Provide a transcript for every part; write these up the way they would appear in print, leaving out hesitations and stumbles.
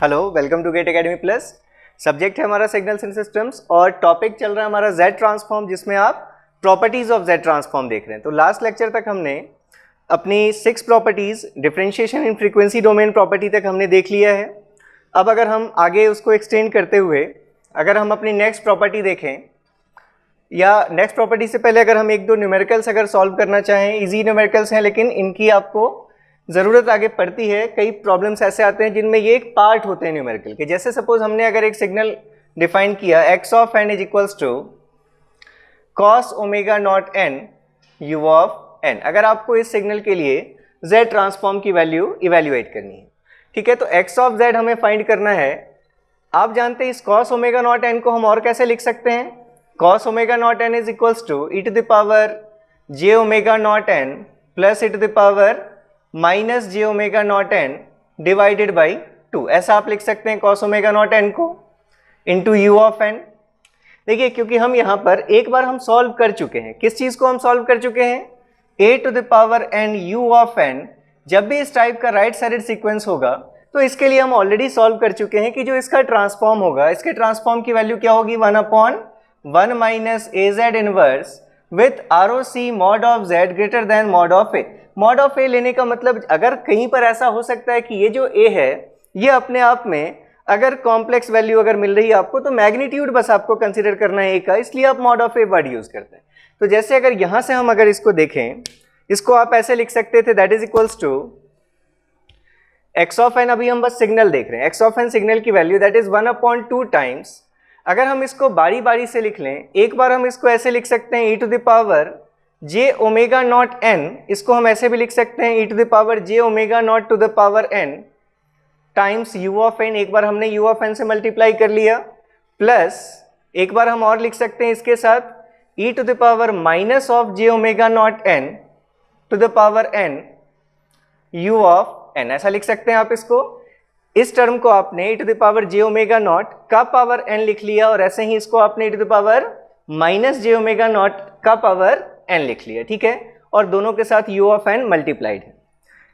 Hello, welcome to GATE academy plus. Subject है हमारा signals and systems और topic चल रहा है हमारा जेड ट्रांसफॉर्म, जिसमें आप प्रॉपर्टीज ऑफ जेड ट्रांसफॉर्म देख रहे हैं। तो लास्ट लेक्चर तक हमने अपनी 6 प्रॉपर्टीज, डिफरेंशिएशन इन फ्रीक्वेंसी डोमेन प्रॉपर्टी तक हमने देख लिया है। अब अगर हम आगे उसको एक्सटेंड करते हुए अगर हम अपनी नेक्स्ट प्रॉपर्टी देखें, या नेक्स्ट प्रॉपर्टी से पहले अगर हम एक दो न्यूमेरिकल्स अगर सॉल्व करना चाहें, इजी न्यूमेरिकल्स हैं लेकिन इनकी आपको ज़रूरत आगे पड़ती है। कई प्रॉब्लम्स ऐसे आते हैं जिनमें ये एक पार्ट होते हैं न्यूमेरिकल के। जैसे सपोज हमने अगर एक सिग्नल डिफाइन किया x of n is equals to cos omega not n u of n। अगर आपको इस सिग्नल के लिए z ट्रांसफॉर्म की वैल्यू इवेल्युएट करनी है, ठीक है, तो x ऑफ z हमें फाइंड करना है। आप जानते हैं इस cos ओमेगा नॉट n को हम और कैसे लिख सकते हैं। cos omega not n is equals to e to the power j omega not n plus e to the power minus J omega not N divided by 2। ऐसा आप लिख सकते हैं cos ओमेगा नॉट एन को into U of N. देखिए, क्योंकि हम यहाँ पर एक बार हम सॉल्व कर चुके हैं। किस चीज़ को हम सॉल्व कर चुके हैं? A to the power N you of N. जब भी इस टाइप का राइट साइडेड सीक्वेंस होगा तो इसके लिए हम ऑलरेडी सॉल्व कर चुके हैं कि जो इसका ट्रांसफॉर्म होगा, इसके ट्रांसफॉर्म की वैल्यू क्या होगी? 1/1 minus A Z inverse with R O C mod of Z greater than mod of A. Mod of A लेने का मतलब, अगर कहीं पर ऐसा हो सकता है कि ये जो ए है ये अपने आप में अगर कॉम्प्लेक्स वैल्यू अगर मिल रही है आपको, तो मैग्नीट्यूड बस आपको कंसीडर करना है ए का, इसलिए आप mod of a word use करते हैं। तो जैसे अगर यहां से हम अगर इसको देखें, इसको आप ऐसे लिख सकते थे, that is equals to X of N. अभी हम बस सिग्नल देख रहे हैं, एक्स ऑफ एन सिग्नल की वैल्यू दैट इज 1/2 टाइम्स। अगर हम इसको बारी बारी से लिख लें, एक बार हम इसको ऐसे लिख सकते हैं e to the power j omega not n. इसको हम ऐसे भी लिख सकते हैं e to the power j omega naught to the power n times u of n. एक बार हमने यू ऑफ एन से मल्टीप्लाई कर लिया, प्लस एक बार हम और लिख सकते हैं इसके साथ e to the power minus of j omega not n to the power N you of n. ऐसा लिख सकते हैं आप इसको। इस टर्म को आपने e to the power j omega naught का पावर n लिख लिया, और ऐसे ही इसको आपने e to the power minus J omega naught का पावर n लिख लिया, ठीक है, और दोनों के साथ u ऑफ n मल्टीप्लाइड है।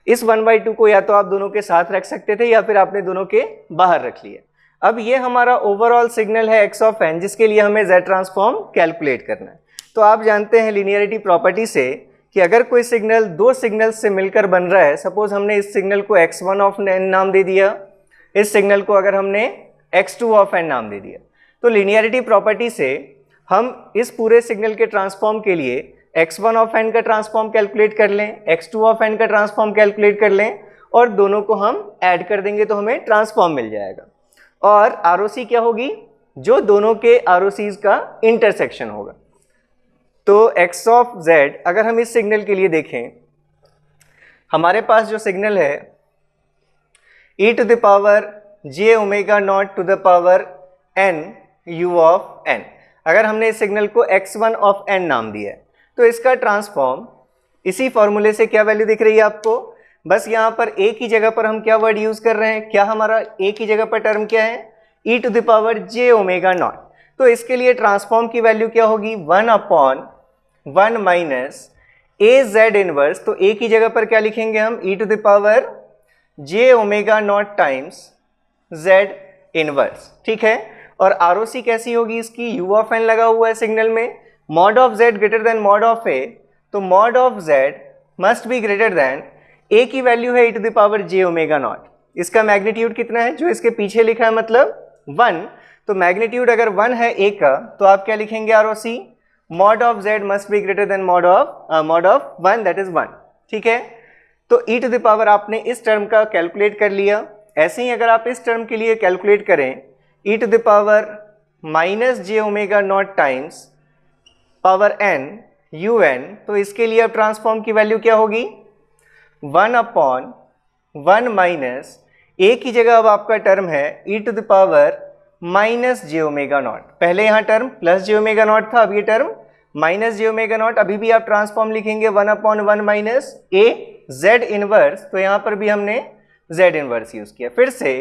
इस 1/2 को या तो आप दोनों के साथ रख सकते थे या फिर आपने दोनों के बाहर रख लिया। अब ये हमारा ओवरऑल सिग्नल है x ऑफ n, जिसके लिए हमें z ट्रांसफॉर्म कैलकुलेट करना है। तो आप जानते हैं लीनियरिटी प्रॉपर्टी से कि अगर कोई सिग्नल दो सिग्नल से मिलकर बन रहा है, सपोज हमने इस सिग्नल को x1 ऑफ n नाम दे दिया, इस सिग्नल को अगर हमने x2 ऑफ n नाम दे दिया, तो लीनियरिटी प्रॉपर्टी से हम इस पूरे सिग्नल के ट्रांसफॉर्म के लिए x1 ऑफ n का ट्रांसफॉर्म कैलकुलेट कर लें, x2 ऑफ n का ट्रांसफॉर्म कैलकुलेट कर लें, और दोनों को हम ऐड कर देंगे तो हमें ट्रांसफॉर्म मिल जाएगा। और ROC क्या होगी? जो दोनों के ROCs का इंटरसेक्शन होगा। तो x ऑफ z अगर हम इस सिग्नल के लिए देखें, हमारे पास जो सिग्नल है e to the power j omega naught to the power n u of n। अगर हमने इस सिग्नल को x1 ऑफ n नाम दिया है, तो इसका ट्रांसफॉर्म इसी फॉर्मूले से क्या वैल्यू दिख रही है आपको? बस यहाँ पर a की जगह पर हम क्या वर्ड यूज कर रहे हैं? क्या हमारा a की जगह पर टर्म क्या है? e to the power j omega naught. तो इसके लिए ट्रांसफॉर्म की वैल्यू क्या होगी? 1/1 माइनस ए जेड इनवर्स। तो a की जगह पर क्या लिखेंगे हम? e to the power j omega not times z inverse, ठीक है। और ROC कैसी होगी इसकी? u ऑफ n लगा हुआ है सिग्नल में, mod of z greater than mod of a, तो mod of z must be greater than a की वैल्यू है e to the power j omega naught. इसका मैग्नीट्यूड कितना है? जो इसके पीछे लिखा है मतलब 1। तो मैग्नीट्यूड अगर 1 है a का, तो आप क्या लिखेंगे ROC? Mod of z must be greater than mod of 1, that is 1, ठीक है। तो e टू द पावर आपने इस टर्म का कैलकुलेट कर लिया। ऐसे ही अगर आप इस टर्म के लिए कैलकुलेट करें e to the power minus J omega not times power n u n, तो इसके लिए अब ट्रांसफॉर्म की वैल्यू क्या होगी? 1/1 माइनस a की जगह अब आपका टर्म है e to the power minus J omega naught. पहले यहाँ टर्म प्लस जे ओमेगा नॉट था, अब ये टर्म माइनस जे ओमेगा नॉट। अभी भी आप ट्रांसफॉर्म लिखेंगे 1/1 माइनस a z इनवर्स, तो यहाँ पर भी हमने z इनवर्स यूज किया। फिर से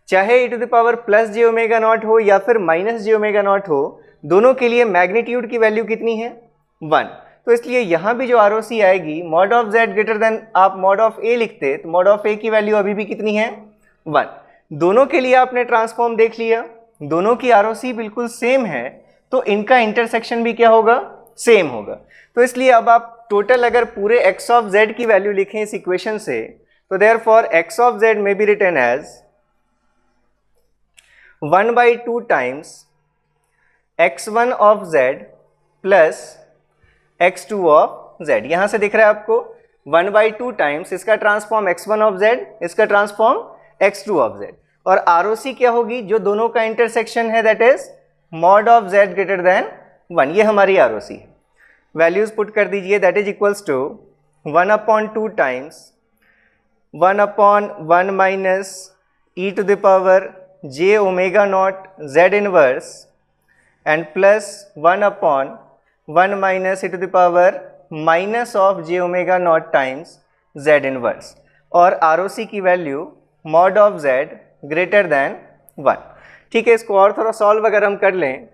चाहे e to the power plus J omega naught हो या फिर माइनस जे ओमेगा नॉट हो, दोनों के लिए मैग्नीट्यूड की वैल्यू कितनी है? 1। तो इसलिए यहाँ भी जो ROC आएगी, mod of z greater then आप मॉड ऑफ a लिखते, तो मॉड ऑफ a की वैल्यू अभी भी कितनी है? 1। दोनों के लिए आपने ट्रांसफॉर्म देख लिया, दोनों की आरओसी बिल्कुल सेम है, तो इनका इंटरसेक्शन भी क्या होगा, सेम होगा। तो इसलिए अब आप टोटल अगर पूरे x ऑफ z की वैल्यू लिखें इस इक्वेशन से, तो therefore x of z may be written as 1/2 times x1 of z plus x2 of z। यहां से दिख रहा है आपको 1/2 टाइम्स इसका ट्रांसफॉर्म x1 ऑफ z, इसका ट्रांसफॉर्म x2 ऑफ z, और आरओसी क्या होगी, जो दोनों का इंटरसेक्शन है, that is mod of z greater than 1। ये हमारी आरओसी है। वैल्यूज पुट कर दीजिए, that is equals to 1/2 times 1/1 minus e to the power j omega not z inverse and plus 1/1 minus e to the power minus of j omega not times z inverse, और ROC की value mod of z greater than 1। ठीक है, इसको और थोड़ा solve अगर हम कर लें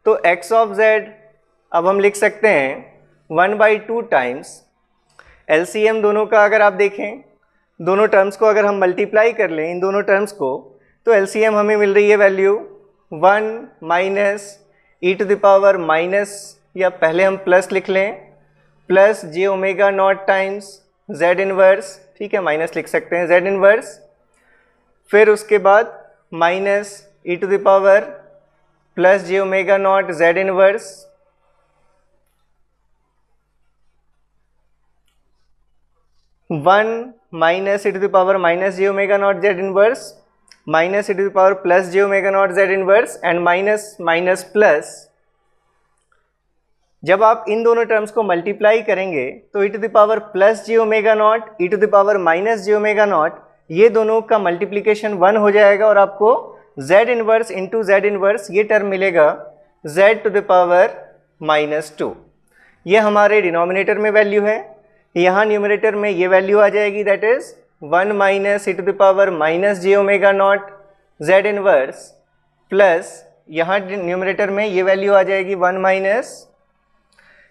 तो x ऑफ z अब हम लिख सकते हैं 1/2 टाइम्स एलसीएम दोनों का अगर आप देखें, दोनों टर्म्स को अगर हम मल्टीप्लाई कर लें इन दोनों टर्म्स को, तो एलसीएम हमें मिल रही है value 1 minus E to the power minus, या पहले हम प्लस लिख लें, plus J omega not times Z inverse, ठीक है, माइनस लिख सकते हैं जेड इनवर्स, फिर उसके बाद minus E to the power plus J omega not Z inverse, 1 minus E to the power minus J omega not Z inverse, minus E to the power plus J omega not Z inverse, and minus minus plus. जब आप इन दोनों terms को multiply करेंगे तो E to the power plus J omega not, E to the power minus J omega not, ये दोनों का मल्टीप्लीकेशन 1 हो जाएगा, और आपको z inverse into Z inverse ये टर्म मिलेगा z टू द पावर -2। ये हमारे डिनोमिनेटर में वैल्यू है, यहाँ न्यूमरेटर में ये वैल्यू आ जाएगी, that is 1 minus E to the power minus J omega not Z inverse, plus यहाँ न्यूमरेटर में ये वैल्यू आ जाएगी 1 minus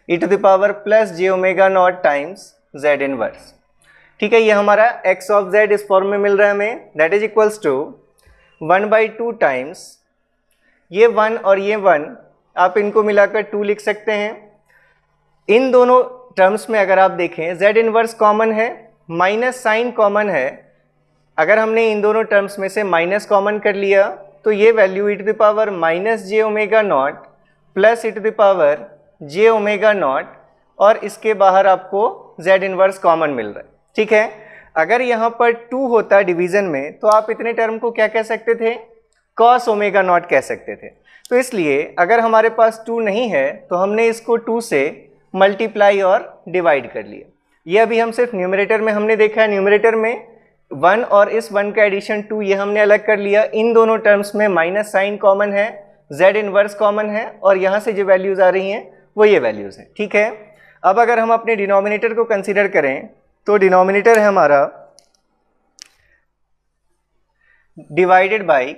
E to the power plus J omega not times Z inverse. ठीक है, ये हमारा x ऑफ z इस फॉर्म में मिल रहा है हमें, that is equals to 1/2 times ये 1 और ये 1, आप इनको मिलाकर 2 लिख सकते हैं। इन दोनों टर्म्स में अगर आप देखें z इनवर्स कॉमन है, माइनस साइन कॉमन है, अगर हमने इन दोनों टर्म्स में से माइनस कॉमन कर लिया तो ये value e to the power minus J omega not plus E to the power j omega naught, और इसके बाहर आपको z इनवर्स कॉमन मिल रहा है। ठीक है, अगर यहाँ पर 2 होता डिवीजन में तो आप इतने टर्म को क्या कह सकते थे, कॉस ओमेगा नॉट कह सकते थे। तो इसलिए अगर हमारे पास 2 नहीं है तो हमने इसको 2 से मल्टीप्लाई और डिवाइड कर लिया। ये अभी हम सिर्फ न्यूमरेटर में हमने देखा है, न्यूमरेटर में 1 और इस 1 का एडिशन 2 ये हमने अलग कर लिया। इन दोनों टर्म्स में माइनस साइन कॉमन है, z इनवर्स कॉमन है, और यहाँ से जो वैल्यूज़ आ रही हैं वो ये वैल्यूज़ हैं। ठीक है, अब अगर हम अपने डिनोमिनेटर को कंसीडर करें तो डिनोमिनेटर है हमारा डिवाइडेड बाई,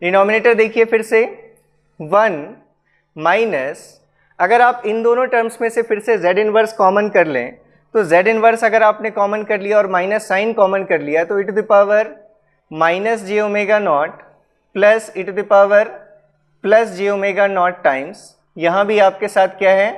डिनोमिनेटर देखिए फिर से 1 माइनस, अगर आप इन दोनों टर्म्स में से फिर से z इनवर्स कॉमन कर लें तो z इनवर्स अगर आपने कॉमन कर लिया और माइनस साइन कॉमन कर लिया तो E to the power minus J omega not plus E to the power plus J omega not times, यहाँ भी आपके साथ क्या है,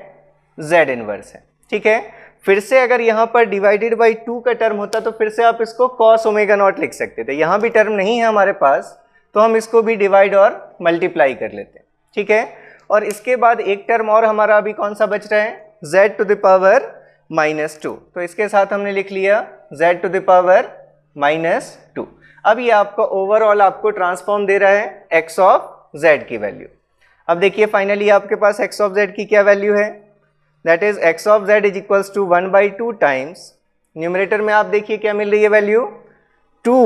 z इनवर्स है। ठीक है, फिर से अगर यहाँ पर डिवाइडेड बाई 2 का टर्म होता तो फिर से आप इसको कॉस ओमेगा नॉट लिख सकते थे। यहाँ भी टर्म नहीं है हमारे पास तो हम इसको भी डिवाइड और मल्टीप्लाई कर लेते हैं। ठीक है, और इसके बाद एक टर्म और हमारा अभी कौन सा बच रहा है, z टू द पावर -2, तो इसके साथ हमने लिख लिया z टू द पावर -2। अब ये आपका ओवरऑल आपको ट्रांसफॉर्म दे रहा है x ऑफ z की वैल्यू। अब देखिए फाइनली आपके पास x ऑफ z की क्या वैल्यू है, that is x of z is equals to 1/2 times, numerator में आप देखिए क्या मिल रही है वैल्यू 2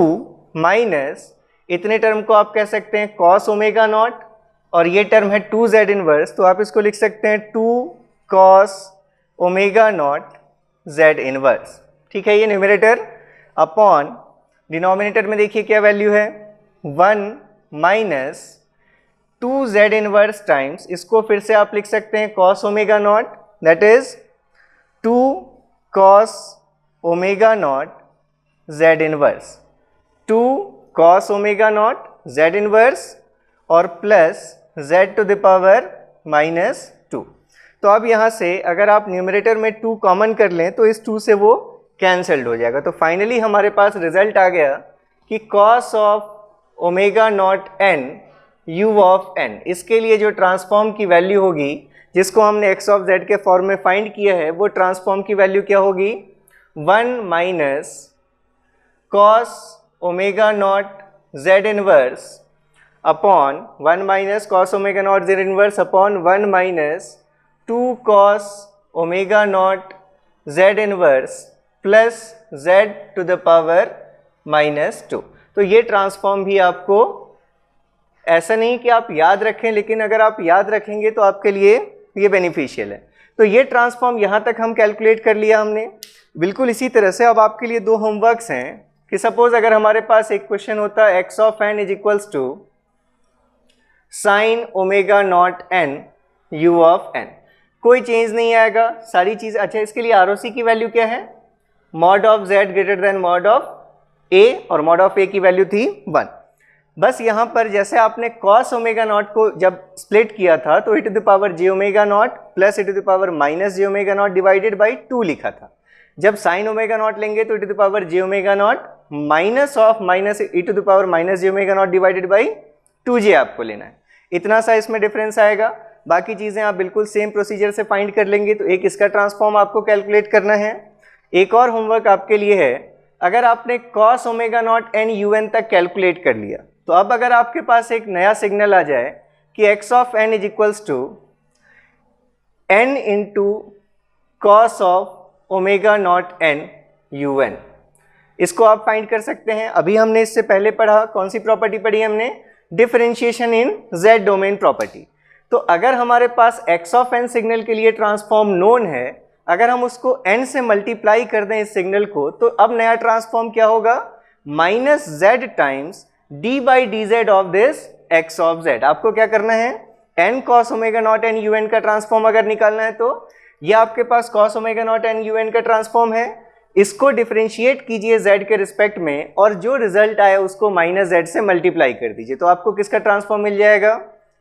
माइनस, इतने टर्म को आप कह सकते हैं कॉस ओमेगा नॉट, और ये टर्म है 2z इनवर्स, तो आप इसको लिख सकते हैं 2 cos omega not z inverse. ठीक है, ये न्यूमरेटर अपॉन डिनोमिनेटर में देखिए क्या वैल्यू है 1 माइनस 2z इनवर्स टाइम्स, इसको फिर से आप लिख सकते हैं cos omega not, that is 2 cos omega not z inverse, 2 cos omega not z inverse और plus z to the power -2। तो अब यहाँ से अगर आप न्यूमरेटर में 2 कॉमन कर लें तो इस 2 से वो कैंसल्ड हो जाएगा। तो फाइनली हमारे पास रिजल्ट आ गया कि cos of omega not n u of n, इसके लिए जो ट्रांसफॉर्म की वैल्यू होगी जिसको हमने x ऑफ z के फॉर्म में फाइंड किया है, वो ट्रांसफॉर्म की वैल्यू क्या होगी? 1 minus cos omega not z inverse upon 1 minus cos omega not z inverse upon 1 minus 2 cos omega not z inverse plus z to the power -2। तो ये ट्रांसफॉर्म भी आपको ऐसा नहीं कि आप याद रखें, लेकिन अगर आप याद रखेंगे तो आपके लिए ये बेनिफिशियल है। तो ये ट्रांसफॉर्म यहाँ तक हम कैलकुलेट कर लिया हमने। बिल्कुल इसी तरह से अब आपके लिए 2 होमवर्क्स हैं कि सपोज अगर हमारे पास एक क्वेश्चन होता है x of n is equals to sine omega not n u of n, कोई चेंज नहीं आएगा, सारी चीज़। अच्छा, इसके लिए ROC की वैल्यू क्या है? Mod of z greater than mod of a, और मॉड ऑफ a की वैल्यू थी 1। बस यहाँ पर जैसे आपने कॉस ओमेगा नॉट को जब स्प्लिट किया था तो e to the power j omega not plus e to the power minus j omega naught divided by 2 लिखा था। जब साइन ओमेगा नॉट लेंगे तो e to the power j omega naught minus of minus e to the power minus j omega naught divided by 2j आपको लेना है। इतना सा इसमें डिफरेंस आएगा, बाकी चीज़ें आप बिल्कुल सेम प्रोसीजर से फाइंड कर लेंगे। तो एक इसका ट्रांसफॉर्म आपको कैलकुलेट करना है। एक और होमवर्क आपके लिए है, अगर आपने cos omega not n un तक कैलकुलेट कर लिया तो अब अगर आपके पास एक नया सिग्नल आ जाए कि x of n is equals to n into cos of omega not n un, इसको आप फाइंड कर सकते हैं। अभी हमने इससे पहले पढ़ा, कौन सी प्रॉपर्टी पढ़ी हमने? डिफरेंशिएशन इन z डोमेन प्रॉपर्टी। तो अगर हमारे पास x ऑफ n सिग्नल के लिए ट्रांसफॉर्म नोन है, अगर हम उसको n से मल्टीप्लाई कर दें इस सिग्नल को, तो अब नया ट्रांसफॉर्म क्या होगा? Minus z times d by D Z of this x of z। आपको क्या करना है? n cos omega not n un का ट्रांसफॉर्म अगर निकालना है तो ये आपके पास cos omega not n un का ट्रांसफॉर्म है, इसको डिफरेंशिएट कीजिए z के रिस्पेक्ट में और जो रिजल्ट आया उसको माइनस z से मल्टीप्लाई कर दीजिए, तो आपको किसका ट्रांसफॉर्म मिल जाएगा?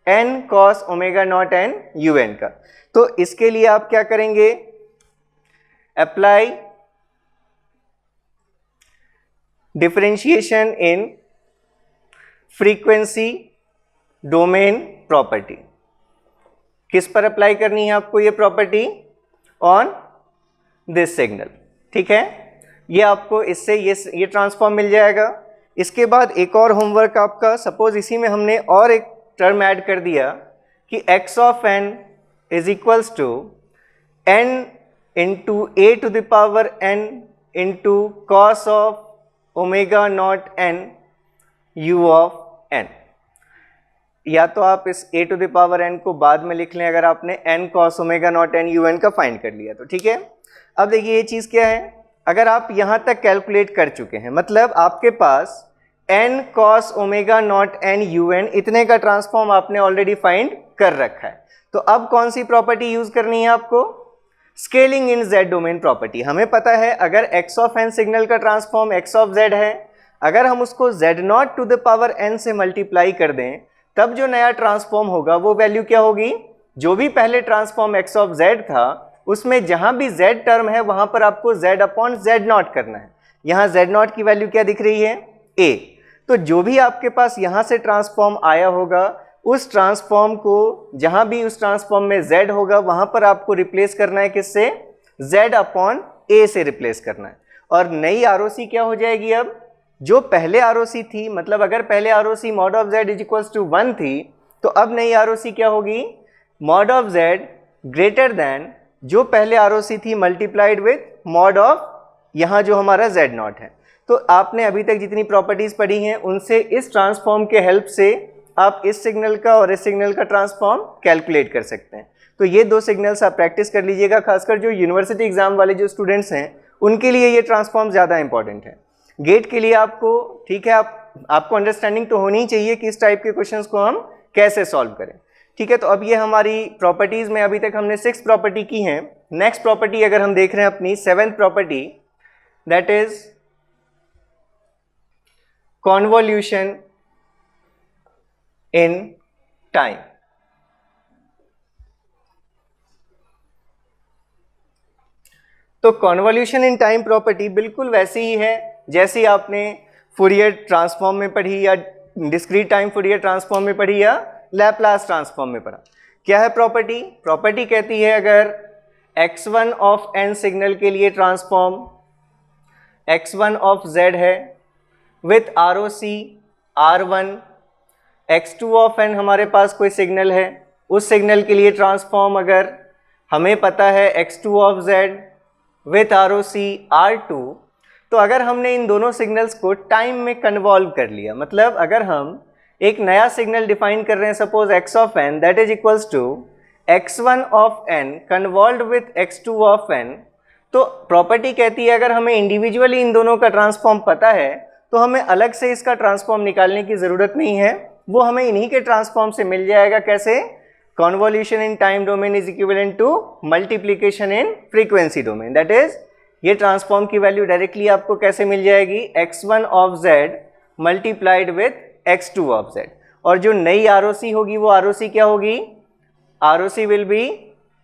n cos omega not n un का। तो इसके लिए आप क्या करेंगे? अप्लाई डिफरेंशिएशन इन फ्रीक्वेंसी डोमेन प्रॉपर्टी। किस पर अप्लाई करनी है आपको ये प्रॉपर्टी? ऑन दिस सिग्नल, ठीक है। ये आपको इससे ये ट्रांसफॉर्म मिल जाएगा। इसके बाद एक और होमवर्क आपका, सपोज इसी में हमने और एक टर्म ऐड कर दिया कि x of n is equals to n into a to the power n into cos of omega not n u of n। या तो आप इस a to the power n को बाद में लिख लें अगर आपने n cos omega not n un का फाइंड कर लिया तो, ठीक है। अब देखिए ये चीज़ क्या है, अगर आप यहाँ तक कैलकुलेट कर चुके हैं, मतलब आपके पास n cos omega not n un इतने का ट्रांसफॉर्म आपने ऑलरेडी फाइंड कर रखा है, तो अब कौन सी प्रॉपर्टी यूज करनी है आपको? Scaling in z domain property. हमें पता है अगर x ऑफ n सिग्नल का ट्रांसफॉर्म x ऑफ z है, अगर हम उसको z naught to the power n से मल्टीप्लाई कर दें तब जो नया ट्रांसफॉर्म होगा वो वैल्यू क्या होगी? जो भी पहले ट्रांसफॉर्म x ऑफ z था उसमें जहां भी z टर्म है वहां पर आपको z अपॉन z नॉट करना है। यहाँ z नॉट की वैल्यू क्या दिख रही है? a। तो जो भी आपके पास यहाँ से ट्रांसफॉर्म आया होगा उस ट्रांसफॉर्म को जहां भी उस ट्रांसफॉर्म में z होगा वहां पर आपको रिप्लेस करना है, किससे? z अपॉन a से रिप्लेस करना है। और नई ROC क्या हो जाएगी? अब जो पहले ROC थी, मतलब अगर पहले ROC mod of z is equals to 1 थी, तो अब नई ROC क्या होगी? Mod of z greater than जो पहले ROC थी मल्टीप्लाइड विथ मॉड ऑफ यहाँ जो हमारा z नॉट है। तो आपने अभी तक जितनी प्रॉपर्टीज पढ़ी हैं उनसे इस ट्रांसफॉर्म के हेल्प से आप इस सिग्नल का और इस सिग्नल का ट्रांसफॉर्म कैलकुलेट कर सकते हैं। तो ये 2 सिग्नल्स आप प्रैक्टिस कर लीजिएगा, खासकर जो यूनिवर्सिटी एग्जाम वाले जो स्टूडेंट्स हैं उनके लिए ये ट्रांसफॉर्म ज़्यादा इंपॉर्टेंट है। गेट के लिए आपको, ठीक है, आपको अंडरस्टैंडिंग तो होनी ही चाहिए कि इस टाइप के क्वेश्चंस को हम कैसे सॉल्व करें, ठीक है। तो अब ये हमारी प्रॉपर्टीज़ में अभी तक हमने 6 प्रॉपर्टी की हैं। नेक्स्ट प्रॉपर्टी अगर हम देख रहे हैं अपनी 7th property, that is convolution in time. तो कॉन्वोल्यूशन इन टाइम प्रॉपर्टी बिल्कुल वैसी ही है जैसी आपने फूरियर ट्रांसफॉर्म में पढ़ी या डिस्क्रीट टाइम फूरियर ट्रांसफॉर्म में पढ़ी या लैप्लास ट्रांसफॉर्म में पढ़ा। क्या है प्रॉपर्टी? प्रॉपर्टी कहती है अगर x1 ऑफ n सिग्नल के लिए ट्रांसफॉर्म x1 ऑफ z है with ROC R1, x2 of n हमारे पास कोई सिग्नल है, उस सिग्नल के लिए ट्रांसफॉर्म अगर हमें पता है x2 of z with ROC R2, तो अगर हमने इन दोनों सिग्नल्स को टाइम में कन्वॉल्व कर लिया, मतलब अगर हम एक नया सिग्नल डिफाइन कर रहे हैं, suppose x of n that is equals to x1 of n convolved with x2 of n, तो प्रॉपर्टी कहती है अगर हमें इंडिविजुअली इन दोनों का ट्रांसफॉर्म पता है तो हमें अलग से इसका ट्रांसफॉर्म निकालने की ज़रूरत नहीं है, वो हमें इन्हीं के ट्रांसफॉर्म से मिल जाएगा। कैसे? Convolution in time domain is equivalent to multiplication in frequency domain, that is ये ट्रांसफॉर्म की वैल्यू डायरेक्टली आपको कैसे मिल जाएगी? x1 of z multiplied with x2 of z, और जो नई ROC होगी वो ROC क्या होगी? ROC will be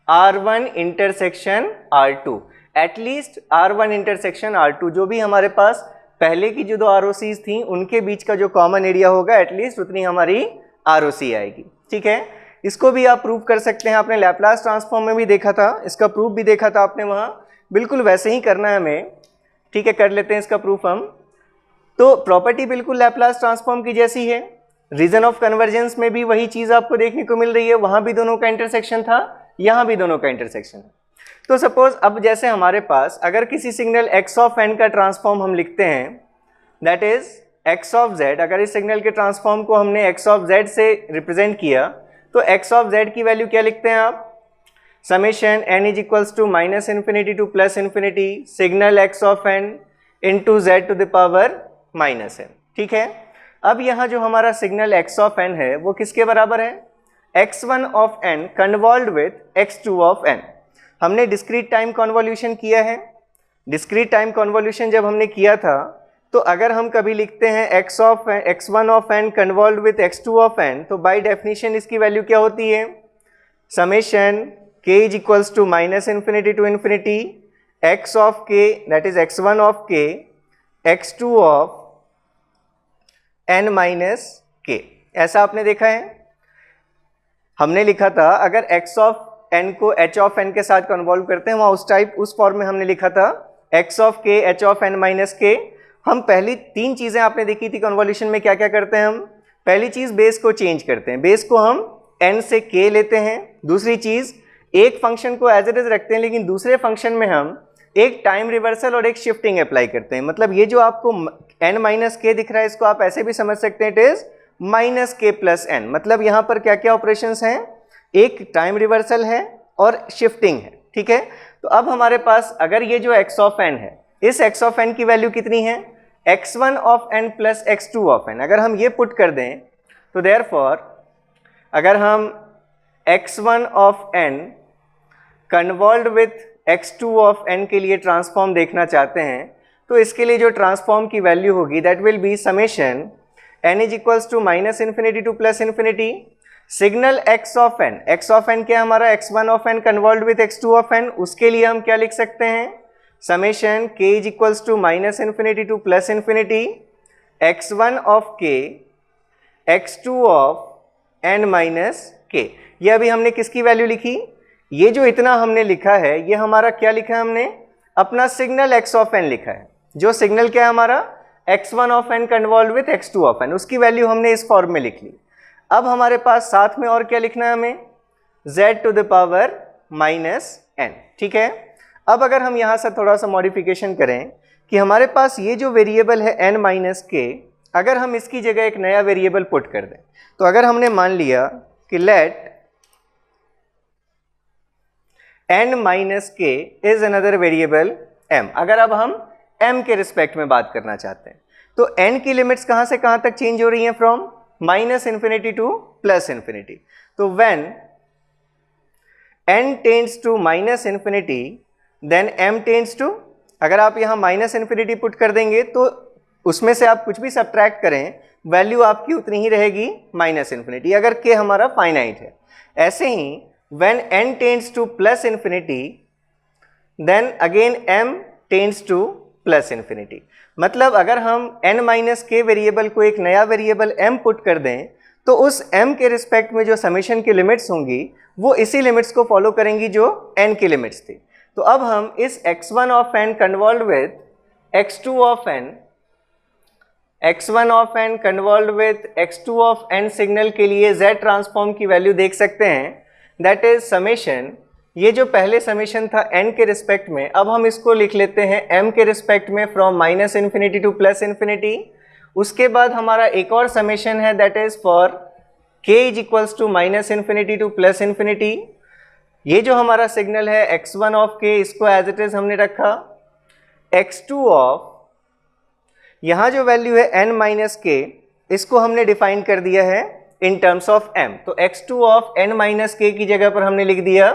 R1 intersection R2, at least R1 intersection R2, जो भी हमारे पास पहले की जो दो ROCs थी उनके बीच का जो कॉमन एरिया होगा एटलीस्ट उतनी हमारी ROC आएगी। ठीक है, इसको भी आप प्रूव कर सकते हैं, आपने लैप्लास ट्रांसफॉर्म में भी देखा था, इसका प्रूफ भी देखा था आपने वहाँ, बिल्कुल वैसे ही करना है हमें। ठीक है, कर लेते हैं इसका प्रूफ हम। तो प्रॉपर्टी बिल्कुल लैप्लास ट्रांसफॉर्म की जैसी है, रीजन ऑफ कन्वर्जेंस में भी वही चीज़ आपको देखने को मिल रही है, वहाँ भी दोनों का इंटरसेक्शन था, यहाँ भी दोनों का इंटरसेक्शन है। तो सपोज अब जैसे हमारे पास अगर किसी सिग्नल x ऑफ n का ट्रांसफॉर्म हम लिखते हैं that is x of z, अगर इस सिग्नल के ट्रांसफॉर्म को हमने x ऑफ z से रिप्रेजेंट किया तो x ऑफ z की वैल्यू क्या लिखते हैं आप? Summation n is equals to minus infinity to plus infinity signal x of n into z to the power minus n। ठीक है, अब यहाँ जो हमारा सिग्नल x ऑफ n है वो किसके बराबर है? x1 of n convolved with x2 of n। हमने डिस्क्रीट टाइम कॉन्वोल्यूशन किया है, डिस्क्रीट टाइम कॉन्वोल्यूशन जब हमने किया था तो अगर हम कभी लिखते हैं x1 of n convolved with x2 of n, तो बाय डेफिनेशन इसकी वैल्यू क्या होती है? Summation k is equals to minus infinity to infinity x of k that is x1 of k x2 of n minus k। ऐसा आपने देखा है, हमने लिखा था अगर x ऑफ n को h ऑफ n के साथ कन्वॉल्व करते हैं वहाँ उस फॉर्म में हमने लिखा था x of k h of n minus k। हम पहली तीन चीज़ें आपने देखी थी कन्वॉल्यूशन में, क्या क्या करते हैं हम? पहली चीज़ बेस को चेंज करते हैं, बेस को हम n से k लेते हैं। दूसरी चीज़ एक फंक्शन को एज इट इज रखते हैं लेकिन दूसरे फंक्शन में हम एक टाइम रिवर्सल और एक शिफ्टिंग अप्लाई करते हैं। मतलब ये जो आपको n माइनस k दिख रहा है इसको आप ऐसे भी समझ सकते हैं, it is minus k plus n। मतलब यहाँ पर क्या क्या ऑपरेशंस हैं? एक टाइम रिवर्सल है और शिफ्टिंग है। ठीक है, तो अब हमारे पास अगर ये जो x ऑफ n है, इस x ऑफ n की वैल्यू कितनी है? x1 of n plus x2 of n। अगर हम ये पुट कर दें तो देयरफॉर अगर हम x1 of n convolved with x2 of n के लिए ट्रांसफॉर्म देखना चाहते हैं तो इसके लिए जो ट्रांसफॉर्म की वैल्यू होगी that will be summation n is equals to minus infinity to plus infinity signal x of n क्या हमारा x1 of n convolved with x2 of n, उसके लिए हम क्या लिख सकते हैं? Summation k is equals to minus infinity to plus infinity x1 of k x2 of n minus k। ये अभी हमने किसकी वैल्यू लिखी? ये जो इतना हमने लिखा है ये हमारा क्या लिखा है हमने? अपना सिग्नल x ऑफ n लिखा है, जो सिग्नल क्या है हमारा? x1 of n convolved with x2 of n, उसकी वैल्यू हमने इस फॉर्म में लिख ली। अब हमारे पास साथ में और क्या लिखना है हमें? z to the power minus n। ठीक है, अब अगर हम यहाँ से थोड़ा सा मॉडिफिकेशन करें कि हमारे पास ये जो वेरिएबल है n माइनस k, अगर हम इसकी जगह एक नया वेरिएबल पुट कर दें, तो अगर हमने मान लिया कि let n minus k is another variable m, अगर अब हम m के रिस्पेक्ट में बात करना चाहते हैं तो n की लिमिट्स कहाँ से कहाँ तक चेंज हो रही हैं? From minus infinity to plus infinity. तो when n tends to minus infinity then m tends to, अगर आप यहाँ माइनस इन्फिनिटी पुट कर देंगे तो उसमें से आप कुछ भी सब्ट्रैक्ट करें, वैल्यू आपकी उतनी ही रहेगी माइनस इन्फिनिटी, अगर k हमारा फाइनाइट है। ऐसे ही when n tends to plus infinity then again m tends to plus infinity. मतलब अगर हम n माइनस k वेरिएबल को एक नया वेरिएबल m पुट कर दें तो उस m के रिस्पेक्ट में जो समेशन की लिमिट्स होंगी वो इसी लिमिट्स को फॉलो करेंगी जो n की लिमिट्स थी। तो अब हम इस x1 of n convolve with x2 of n, x1 of n convolve with x2 of n signal के लिए z ट्रांसफॉर्म की वैल्यू देख सकते हैं, दैट इज समेशन, ये जो पहले समेशन था n के रिस्पेक्ट में, अब हम इसको लिख लेते हैं m के रिस्पेक्ट में from minus infinity to plus infinity. उसके बाद हमारा एक और समेशन है that is for k is equals to minus infinity to plus infinity. ये जो हमारा सिग्नल है x1 ऑफ k, इसको एज इट इज हमने रखा। x2 ऑफ, यहाँ जो वैल्यू है n माइनस k, इसको हमने डिफाइन कर दिया है इन टर्म्स ऑफ m। तो x2 of n minus k की जगह पर हमने लिख दिया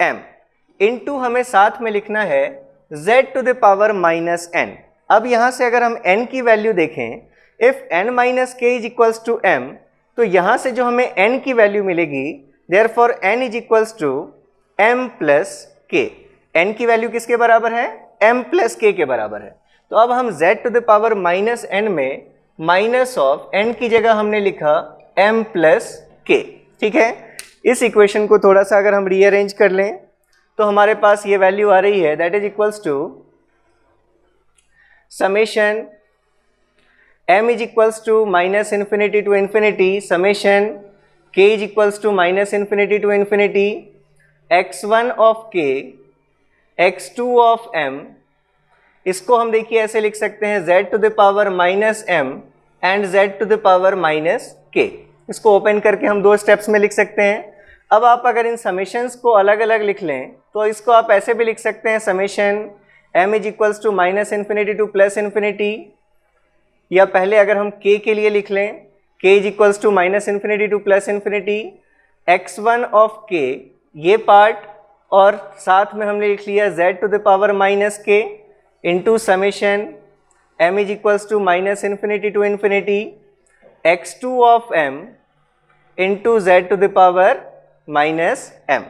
m, इनटू हमें साथ में लिखना है z to the power minus n। अब यहाँ से अगर हम n की वैल्यू देखें, if n minus k is equals to m, तो यहाँ से जो हमें n की वैल्यू मिलेगी, therefore n is equals to m plus k। n की वैल्यू किसके बराबर है? m प्लस k के बराबर है। तो अब हम z to the power minus n में माइनस ऑफ n की जगह हमने लिखा m प्लस k। ठीक है, इस इक्वेशन को थोड़ा सा अगर हम रीअरेंज कर लें तो हमारे पास ये वैल्यू आ रही है that is equals to summation m is equals to minus infinity to infinity summation k is equals to minus infinity to infinity x1 of k x2 of m। इसको हम देखिए ऐसे लिख सकते हैं z to the power minus m and z to the power minus k। इसको open करके हम दो स्टेप्स में लिख सकते हैं। अब आप अगर इन समेशंस को अलग अलग लिख लें तो इसको आप ऐसे भी लिख सकते हैं summation m is equals to minus infinity to plus infinity, या पहले अगर हम k के लिए लिख लें k is equals to minus infinity to plus infinity x1 of k ये पार्ट, और साथ में हमने लिख लिया z to the power minus k into summation m is equals to minus infinity to infinity x2 of m into z to the power minus m।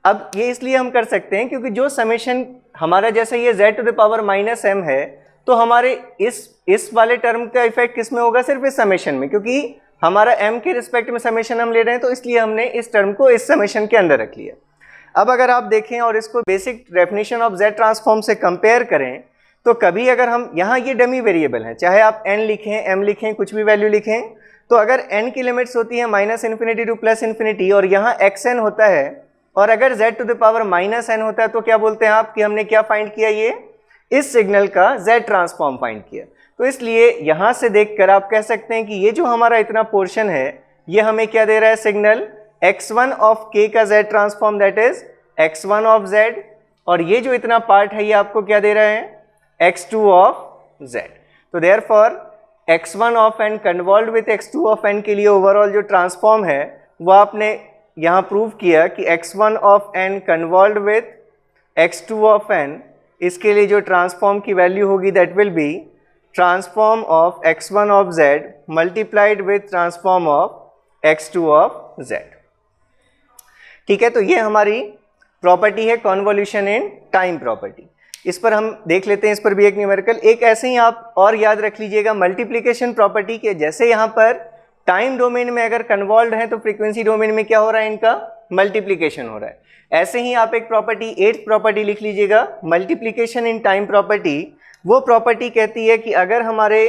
अब ये इसलिए हम कर सकते हैं क्योंकि जो समेशन हमारा जैसे ये z to the power minus m है, तो हमारे इस वाले टर्म का इफेक्ट किस में होगा? सिर्फ इस समेशन में, क्योंकि हमारा m के रिस्पेक्ट में समेशन हम ले रहे हैं, तो इसलिए हमने इस टर्म को इस समेशन के अंदर रख लिया। अब अगर आप देखें और इसको basic definition of z transform से कंपेयर करें, तो कभी अगर हम यहाँ ये डमी वेरिएबल है, चाहे आप n लिखें m लिखें कुछ भी वैल्यू लिखें, तो अगर n की लिमिट्स होती है minus infinity to plus infinity और यहाँ xn होता है, और अगर z to the power minus n होता है, तो क्या बोलते हैं आप कि हमने क्या फाइंड किया? ये इस सिग्नल का z ट्रांसफॉर्म फाइंड किया। तो इसलिए यहाँ से देखकर आप कह सकते हैं कि ये जो हमारा इतना पोर्शन है ये हमें क्या दे रहा है? सिग्नल x1 ऑफ k का z transform that is x1 of z, और ये जो इतना पार्ट है ये आपको क्या दे रहा है? x2 of z। तो therefore x1 of n convolve with x2 of n के लिए ओवरऑल जो ट्रांसफॉर्म है वो आपने यहाँ प्रूव किया कि x1 of n convolve with x2 of n, इसके लिए जो ट्रांसफॉर्म की वैल्यू होगी that will be transform of x1 of z multiplied with transform of x2 of z। ठीक है, तो ये हमारी प्रॉपर्टी है कॉन्वोल्यूशन इन टाइम प्रॉपर्टी। इस पर हम देख लेते हैं, इस पर भी एक न्यूमेरिकल। एक ऐसे ही आप और याद रख लीजिएगा मल्टीप्लिकेशन प्रॉपर्टी के, जैसे यहाँ पर टाइम डोमेन में अगर कन्वॉल्व है तो फ्रीक्वेंसी डोमेन में क्या हो रहा है? इनका मल्टीप्लिकेशन हो रहा है। ऐसे ही आप एक प्रॉपर्टी 8th प्रॉपर्टी लिख लीजिएगा, मल्टीप्लिकेशन इन टाइम प्रॉपर्टी। वो प्रॉपर्टी कहती है कि अगर हमारे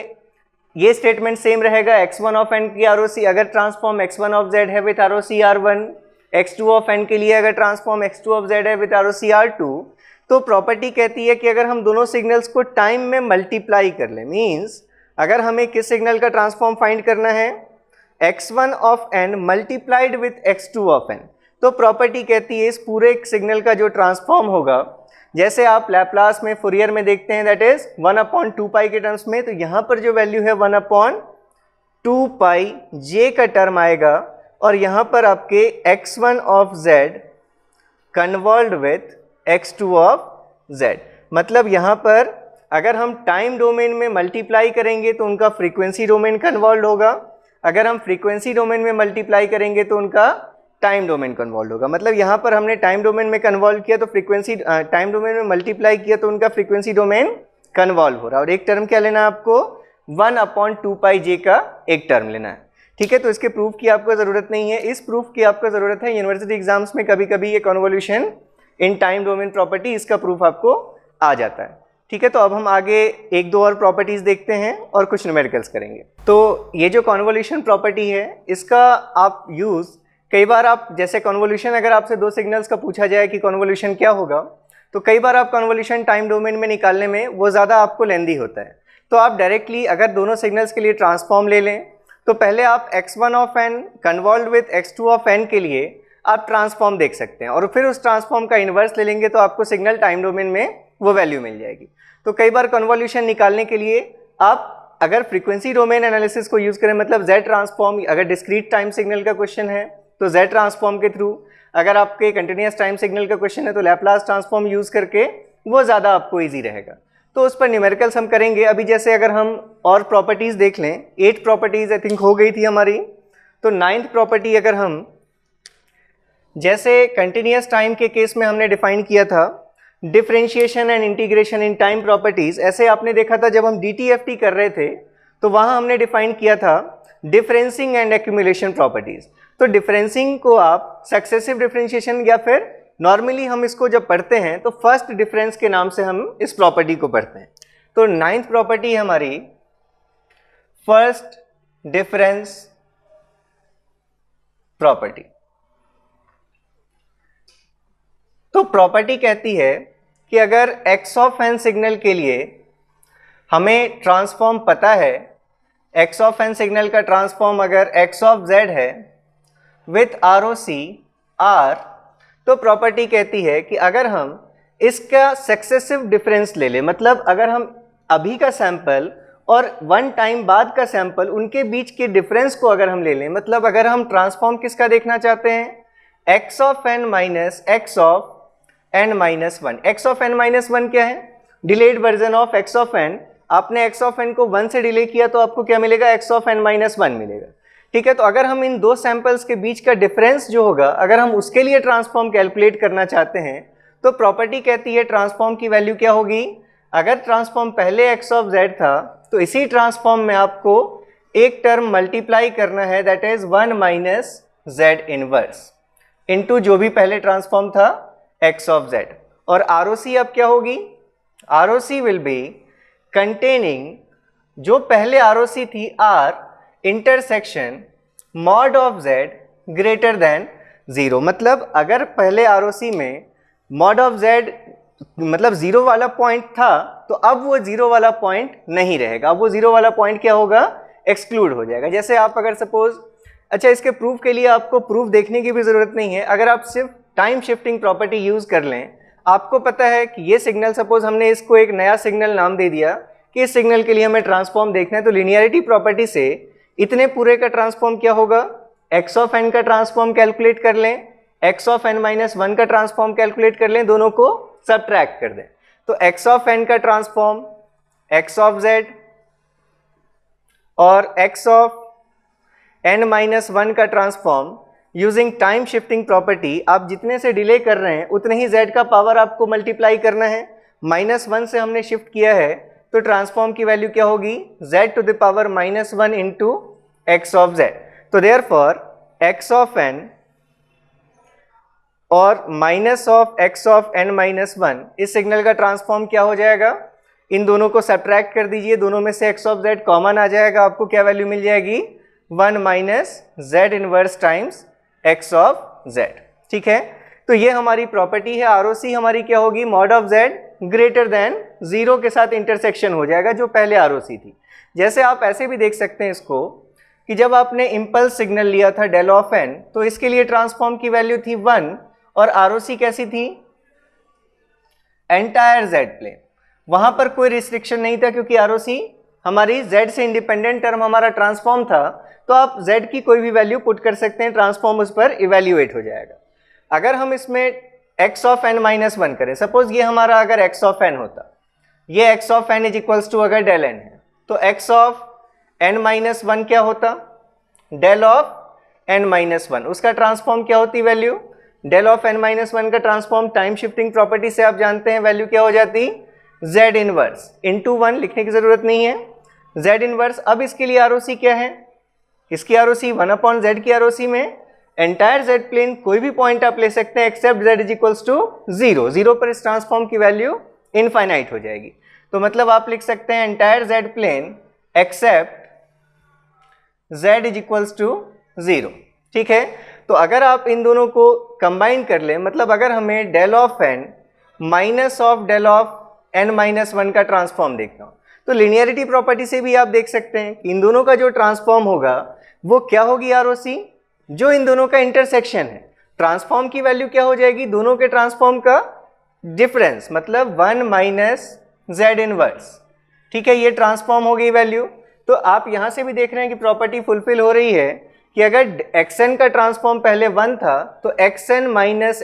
ये स्टेटमेंट सेम रहेगा x1 ऑफ n की ROC अगर ट्रांसफॉर्म x1 ऑफ z है with ROC R1, x2 of n के लिए अगर ट्रांसफॉर्म x2 ऑफ z है विथ ROC R2, तो प्रॉपर्टी कहती है कि अगर हम दोनों सिग्नल्स को टाइम में मल्टीप्लाई कर लें, मीन्स अगर हमें किस सिग्नल का ट्रांसफॉर्म फाइंड करना है? x1 of n multiplied with x2 of n, तो प्रॉपर्टी कहती है इस पूरे सिग्नल का जो ट्रांसफॉर्म होगा, जैसे आप लैप्लास में फुरियर में देखते हैं दैट इज 1/2 पाई के टर्म्स में, तो यहाँ पर जो वैल्यू है 1/2 पाई j का टर्म आएगा, और यहाँ पर आपके x1 of z convolve with x2 of z, मतलब यहाँ पर अगर हम टाइम डोमेन में मल्टीप्लाई करेंगे तो उनका फ्रीक्वेंसी डोमेन कन्वॉल्व होगा, अगर हम फ्रीक्वेंसी डोमेन में मल्टीप्लाई करेंगे तो उनका टाइम डोमेन कन्वॉल्व होगा। मतलब यहाँ पर हमने टाइम डोमेन में कन्वॉल्व किया तो फ्रीक्वेंसी, टाइम डोमेन में मल्टीप्लाई किया तो उनका फ्रीक्वेंसी डोमेन कन्वॉल्व हो रहा है। और एक टर्म क्या लेना है आपको, 1/2πj का एक टर्म लेना है। ठीक है, तो इसके प्रूफ की आपको ज़रूरत नहीं है, इस प्रूफ की आपको ज़रूरत है यूनिवर्सिटी एग्जाम्स में कभी कभी ये कन्वोल्यूशन इन टाइम डोमेन प्रॉपर्टी, इसका प्रूफ आपको आ जाता है। ठीक है, तो अब हम आगे एक दो और प्रॉपर्टीज़ देखते हैं और कुछ न्यूमेरिकल्स करेंगे। तो ये जो कन्वोल्यूशन प्रॉपर्टी है इसका आप यूज़ कई बार, आप जैसे कन्वोल्यूशन अगर आपसे दो सिग्नल्स का पूछा जाए कि कन्वोल्यूशन क्या होगा, तो कई बार आप कन्वोल्यूशन टाइम डोमेन में निकालने में वो ज़्यादा आपको लेंदी होता है। तो आप डायरेक्टली अगर दोनों सिग्नल्स के लिए ट्रांसफॉर्म ले लें तो पहले आप x1 of n convolve with x2 of n के लिए आप ट्रांसफॉर्म देख सकते हैं और फिर उस ट्रांसफॉर्म का इन्वर्स ले लेंगे तो आपको सिग्नल टाइम डोमेन में वो वैल्यू मिल जाएगी। तो कई बार कन्वोल्यूशन निकालने के लिए आप अगर फ्रीक्वेंसी डोमेन एनालिसिस को यूज़ करें, मतलब Z ट्रांसफॉर्म, अगर डिस्क्रीट टाइम सिग्नल का क्वेश्चन है तो Z ट्रांसफॉर्म के थ्रू, अगर आपके कंटिन्यूस टाइम सिग्नल का क्वेश्चन है तो लैप्लास ट्रांसफॉर्म यूज़ करके वो ज़्यादा आपको ईजी रहेगा। तो उस पर न्यूमेरिकल्स हम करेंगे। अभी जैसे अगर हम और प्रॉपर्टीज़ देख लें, 8 प्रॉपर्टीज़ आई थिंक हो गई थी हमारी, तो 9th प्रॉपर्टी अगर हम जैसे कंटिन्यूस टाइम के केस में हमने डिफाइन किया था differentiation and integration in time properties, ऐसे आपने देखा था जब हम DTFT कर रहे थे तो वहाँ हमने डिफाइन किया था डिफरेंसिंग एंड एक्यूमुलेशन प्रॉपर्टीज़। तो डिफरेंसिंग को आप सक्सेसिव डिफरेंशिएशन या फिर नॉर्मली हम इसको जब पढ़ते हैं तो फर्स्ट डिफरेंस के नाम से हम इस प्रॉपर्टी को पढ़ते हैं। तो 9th प्रॉपर्टी हमारी फर्स्ट डिफरेंस प्रॉपर्टी। तो प्रॉपर्टी कहती है कि अगर x ऑफ n सिग्नल के लिए हमें ट्रांसफॉर्म पता है, x ऑफ n सिग्नल का ट्रांसफॉर्म अगर x ऑफ z है विथ ROC R, तो प्रॉपर्टी कहती है कि अगर हम इसका सक्सेसिव डिफरेंस ले लें, मतलब अगर हम अभी का सैंपल और वन टाइम बाद का सैंपल, उनके बीच के डिफरेंस को अगर हम ले लें, मतलब अगर हम ट्रांसफॉर्म किसका देखना चाहते हैं, x of n minus x of n minus 1। x of n minus 1 क्या है, delayed version of x of n। आपने x ऑफ n को 1 से डिले किया तो आपको क्या मिलेगा, x ऑफ n माइनस 1 मिलेगा। ठीक है, तो अगर हम इन दो सैंपल्स के बीच का डिफरेंस जो होगा, अगर हम उसके लिए ट्रांसफॉर्म कैलकुलेट करना चाहते हैं तो प्रॉपर्टी कहती है ट्रांसफॉर्म की वैल्यू क्या होगी। अगर ट्रांसफॉर्म पहले x ऑफ z था तो इसी ट्रांसफॉर्म में आपको एक टर्म मल्टीप्लाई करना है, that is 1 minus z inverse into जो भी पहले ट्रांसफॉर्म था x ऑफ z। और ROC अब क्या होगी, ROC विल बी कंटेनिंग जो पहले ROC थी R intersection mod of z greater than 0। मतलब अगर पहले ROC में मॉड ऑफ z मतलब 0 वाला पॉइंट था तो अब वो 0 वाला पॉइंट नहीं रहेगा, अब वो 0 वाला पॉइंट क्या होगा, एक्सक्लूड हो जाएगा। जैसे आप अगर सपोज, अच्छा इसके प्रूफ के लिए आपको प्रूफ देखने की भी ज़रूरत नहीं है, अगर आप सिर्फ टाइम शिफ्टिंग प्रॉपर्टी यूज़ कर लें, आपको पता है कि ये सिग्नल, सपोज हमने इसको एक नया सिग्नल नाम दे दिया कि इस सिग्नल के लिए हमें ट्रांसफॉर्म देखना है, तो लीनियरिटी प्रॉपर्टी से इतने पूरे का ट्रांसफॉर्म क्या होगा, x ऑफ n का ट्रांसफॉर्म कैलकुलेट कर लें, x ऑफ n माइनस 1 का ट्रांसफॉर्म कैलकुलेट कर लें, दोनों को सबट्रैक्ट कर दें। तो x ऑफ n का ट्रांसफॉर्म x ऑफ z और x ऑफ n माइनस 1 का transform using time shifting property, आप जितने से डिले कर रहे हैं उतने ही z का पावर आपको मल्टीप्लाई करना है। -1 से हमने शिफ्ट किया है तो ट्रांसफॉर्म की वैल्यू क्या होगी, z to the power -1 into x of z। तो देयरफॉर x ऑफ n और minus of x of n minus 1, इस सिग्नल का ट्रांसफॉर्म क्या हो जाएगा, इन दोनों को सब्ट्रैक्ट कर दीजिए, दोनों में से x ऑफ z कॉमन आ जाएगा, आपको क्या वैल्यू मिल जाएगी, 1 minus z inverse times x of z। ठीक है, तो ये हमारी प्रॉपर्टी है। ROC हमारी क्या होगी, mod of z greater than 0 के साथ इंटरसेक्शन हो जाएगा जो पहले ROC थी। जैसे आप ऐसे भी देख सकते हैं इसको कि जब आपने इम्पल्स सिग्नल लिया था डेल ऑफ n, तो इसके लिए ट्रांसफॉर्म की वैल्यू थी 1 और ROC कैसी थी, एंटायर z प्लेन। वहां पर कोई रिस्ट्रिक्शन नहीं था क्योंकि ROC हमारी z से इंडिपेंडेंट टर्म हमारा ट्रांसफॉर्म था, तो आप z की कोई भी वैल्यू पुट कर सकते हैं, ट्रांसफॉर्म उस पर इवेल्युएट हो जाएगा। अगर हम इसमें x ऑफ n माइनस 1 करें, सपोज ये हमारा अगर x ऑफ n होता, ये x of n is equals to अगर डेल n है तो x of n minus one क्या होता, del of n minus one, उसका ट्रांसफॉर्म क्या होती value, del of n minus one का ट्रांसफॉर्म टाइम शिफ्टिंग प्रॉपर्टी से आप जानते हैं वैल्यू क्या हो जाती, z इनवर्स इंटू वन, लिखने की जरूरत नहीं है, z इनवर्स। अब इसके लिए ROC क्या है, इसकी ROC 1/z की ROC में एंटायर z प्लेन कोई भी पॉइंट आप ले सकते हैं except z is equals to 0, 0 पर इस ट्रांसफॉर्म की वैल्यू इनफाइनाइट हो जाएगी। तो मतलब आप लिख सकते हैं entire z plane except z is equals to 0, ठीक है। तो अगर आप इन दोनों को कंबाइन कर ले, मतलब अगर हमें del of n minus of del of n minus one का ट्रांसफॉर्म देखना हो तो लिनियरिटी प्रॉपर्टी से भी आप देख सकते हैं कि इन दोनों का जो ट्रांसफॉर्म होगा वो क्या होगी ROC, जो इन दोनों का इंटरसेक्शन है, ट्रांसफॉर्म की वैल्यू क्या हो जाएगी, दोनों के ट्रांसफॉर्म का डिफरेंस, मतलब 1 माइनस z इनवर्स, ठीक है, ये ट्रांसफॉर्म हो गई वैल्यू। तो आप यहां से भी देख रहे हैं कि प्रॉपर्टी फुलफिल हो रही है कि अगर xn का ट्रांसफॉर्म पहले 1 था तो xn माइनस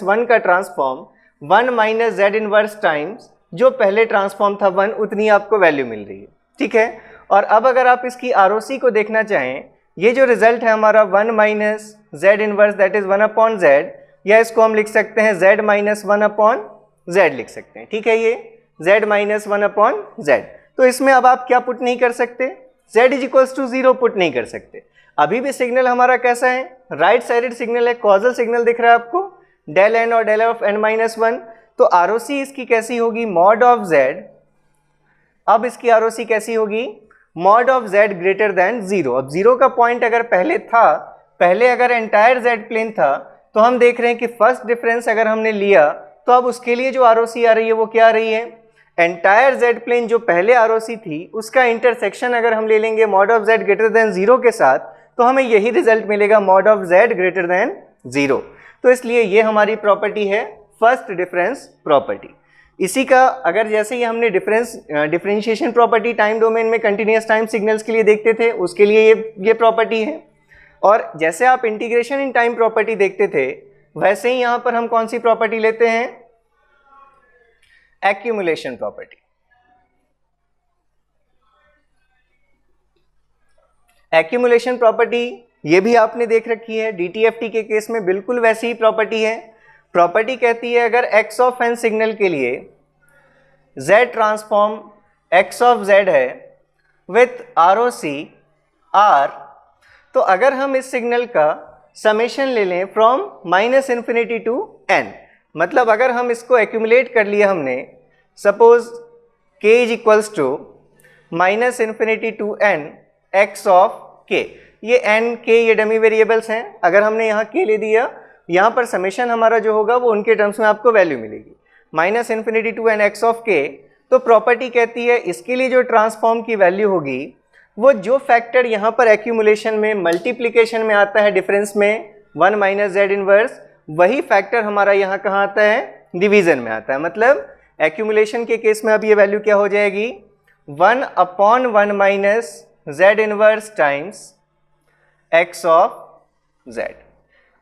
1 का transform 1 minus z inverse times जो पहले ट्रांसफॉर्म था 1, उतनी आपको वैल्यू मिल रही है, ठीक है। और अब अगर आप इसकी ROC को देखना चाहें, ये जो रिजल्ट है हमारा 1 minus z inverse that is 1/z, या इसको हम लिख सकते हैं z माइनस 1/z लिख सकते हैं, ठीक है, ये z माइनस 1/z। तो इसमें अब आप क्या पुट नहीं कर सकते, z is equals to 0 put नहीं कर सकते। अभी भी सिग्नल हमारा कैसा है, राइट साइडेड सिग्नल है, कॉजल सिग्नल दिख रहा है आपको, डेल n और del of n minus one. तो ROC इसकी कैसी होगी, मॉड ऑफ z, अब इसकी ROC कैसी होगी, mod of z greater than 0। अब 0 का पॉइंट अगर पहले था, पहले अगर एंटायर z प्लेन था, तो हम देख रहे हैं कि फर्स्ट डिफरेंस अगर हमने लिया तो अब उसके लिए जो ROC आ रही है वो क्या आ रही है, एंटायर z प्लेन जो पहले ROC थी उसका इंटरसेक्शन अगर हम ले लेंगे mod of z greater than 0 के साथ, तो हमें यही रिजल्ट मिलेगा, mod of z greater than 0। तो इसलिए ये हमारी प्रॉपर्टी है फर्स्ट डिफरेंस प्रॉपर्टी। इसी का अगर जैसे ही हमने डिफरेंशिएशन प्रॉपर्टी टाइम डोमेन में कंटिन्यूअस टाइम सिग्नल्स के लिए देखते थे, उसके लिए ये प्रॉपर्टी है। और जैसे आप इंटीग्रेशन इन टाइम प्रॉपर्टी देखते थे, वैसे ही यहां पर हम कौन सी प्रॉपर्टी लेते हैं, एक्यूमुलेशन प्रॉपर्टी। एक्यूमुलेशन प्रॉपर्टी ये भी आपने देख रखी है, DTFT के केस में बिल्कुल वैसी ही प्रॉपर्टी है। प्रॉपर्टी कहती है अगर x ऑफ n सिग्नल के लिए z transform x of z है विथ ROC R, तो अगर हम इस सिग्नल का समेशन ले लें फ्रॉम -∞ टू n, मतलब अगर हम इसको एक्यूमुलेट कर लिया हमने, suppose k is equals to -∞ to n x of k, ये n k ये डमी वेरिएबल्स हैं, अगर हमने यहाँ k ले दिया, यहाँ पर समेशन हमारा जो होगा वो उनके टर्म्स में आपको वैल्यू मिलेगी, -∞ to n x of k। तो प्रॉपर्टी कहती है इसके लिए जो ट्रांसफॉर्म की वैल्यू होगी वो जो फैक्टर यहाँ पर एक्यूमुलेशन में मल्टीप्लिकेशन में आता है डिफरेंस में 1 माइनस z इनवर्स, वही फैक्टर हमारा यहाँ कहाँ आता है, डिवीजन में आता है। मतलब एक्यूमुलेशन के केस में अब ये वैल्यू क्या हो जाएगी, 1/1 minus z inverse times x of z।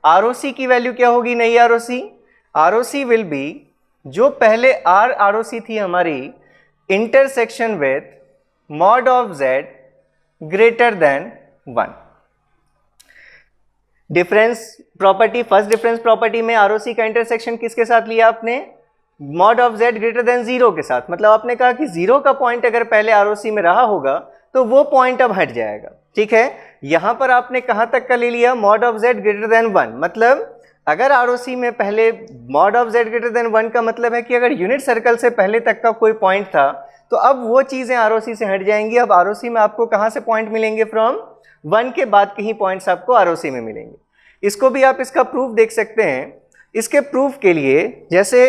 ROC की वैल्यू क्या होगी, नई ROC विल बी जो पहले ROC थी हमारी, intersection with mod of z greater than 1। Difference property, first difference property में ROC का इंटरसेक्शन किसके साथ लिया आपने, mod of z greater than 0 के साथ। मतलब आपने कहा कि 0 का पॉइंट अगर पहले ROC में रहा होगा तो वो पॉइंट अब हट जाएगा, ठीक है। यहां पर आपने कहां तक का ले लिया, mod of z greater than 1, मतलब अगर ROC में पहले mod of z greater than 1 का मतलब है कि अगर यूनिट सर्कल से पहले तक का कोई पॉइंट था तो अब वो चीजें ROC से हट जाएंगी। अब ROC में आपको कहां से पॉइंट मिलेंगे, फ्रॉम 1 के बाद के ही पॉइंट्स आपको ROC में मिलेंगे। इसको भी आप इसका प्रूफ देख सकते हैं। इसके प्रूफ के लिए जैसे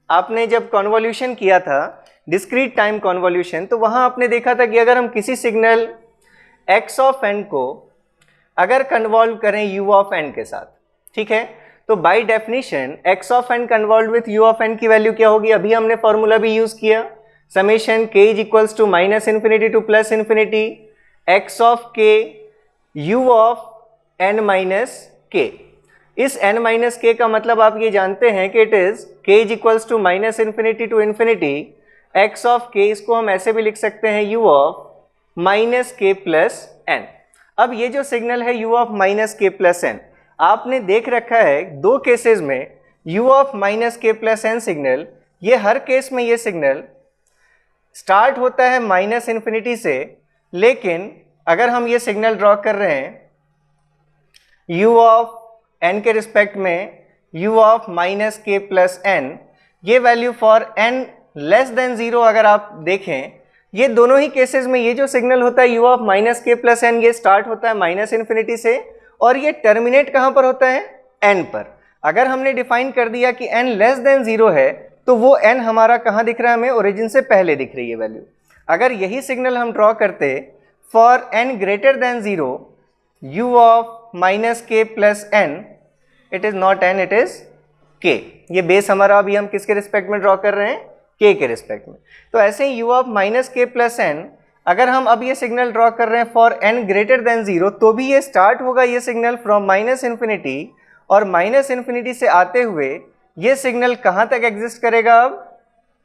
आपने जब कॉन्वोल्यूशन किया था, डिस्क्रीट टाइम कॉन्वोल्यूशन, तो वहां आपने देखा था कि अगर हम किसी सिग्नल x ऑफ n को अगर कन्वॉल्व करें u ऑफ n के साथ, ठीक है, तो by definition x of n convolve with u of n की वैल्यू क्या होगी, अभी हमने फॉर्मूला भी यूज किया, summation k is equals to -∞ to +∞ x of k u of n minus k। इस n माइनस k का मतलब आप ये जानते हैं कि it is k is equals to -∞ to ∞ x of k, इसको हम ऐसे भी लिख सकते हैं you of minus K plus N. अब ये जो सिग्नल है you of minus K plus N, आपने देख रखा है दो केसेस में u of minus K plus N signal, ये हर केस में ये सिग्नल स्टार्ट होता है माइनस इन्फिनिटी से, लेकिन अगर हम ये सिग्नल ड्रॉ कर रहे हैं u ऑफ n के रिस्पेक्ट में u of minus K plus N, ये value for n less than 0 अगर आप देखें, ये दोनों ही केसेस में ये जो सिग्नल होता है u of minus K plus N, ये स्टार्ट होता है माइनस इन्फिनिटी से और ये टर्मिनेट कहाँ पर होता है, n पर। अगर हमने डिफाइन कर दिया कि n लेस देन 0 है तो वो n हमारा कहाँ दिख रहा है, हमें ओरिजिन से पहले दिख रही है वैल्यू। अगर यही सिग्नल हम ड्रॉ करते for n greater than 0 u of minus K plus N, it is not n, it is k। ये बेस हमारा अभी हम किसके रिस्पेक्ट में ड्रॉ कर रहे हैं, k के रिस्पेक्ट में। तो ऐसे ही u of minus K plus N, अगर हम अब ये सिग्नल ड्रॉ कर रहे हैं फॉर n ग्रेटर देन 0, तो भी ये स्टार्ट होगा ये सिग्नल फ्रॉम माइनस इन्फिनिटी, और माइनस इन्फिनिटी से आते हुए ये सिग्नल कहाँ तक एग्जिस्ट करेगा, अब